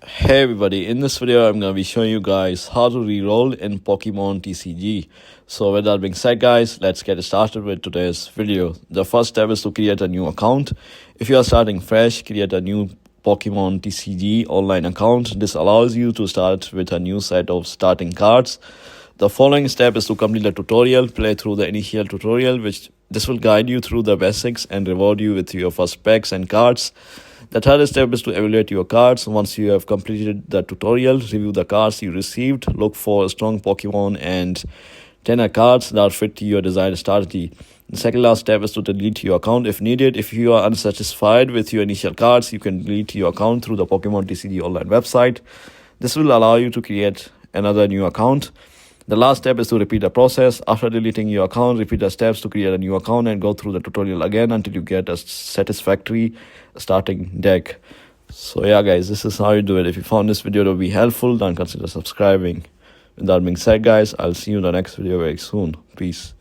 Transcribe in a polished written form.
Hey everybody, in this video I'm going to be showing you guys how to reroll in Pokemon TCG. So with that being said guys, let's get started with today's video. The first step is to create a new account. If you are starting fresh, create a new Pokemon TCG online account. This allows you to start with a new set of starting cards. The following step is to complete the tutorial, play through the initial tutorial, which this will guide you through the basics and reward you with your first packs and cards. The third step is to evaluate your cards. Once you have completed the tutorial, review the cards you received, look for strong Pokemon and trainer cards that fit your desired strategy. The second last step is to delete your account if needed. If you are unsatisfied with your initial cards, you can delete your account through the Pokemon TCG online website. This will allow you to create another new account. The last step is to repeat the process. After deleting your account, repeat the steps to create a new account and go through the tutorial again until you get a satisfactory starting deck. So yeah guys, this is how you do it. If you found this video to be helpful, then consider subscribing. With that being said guys, I'll see you in the next video very soon. Peace.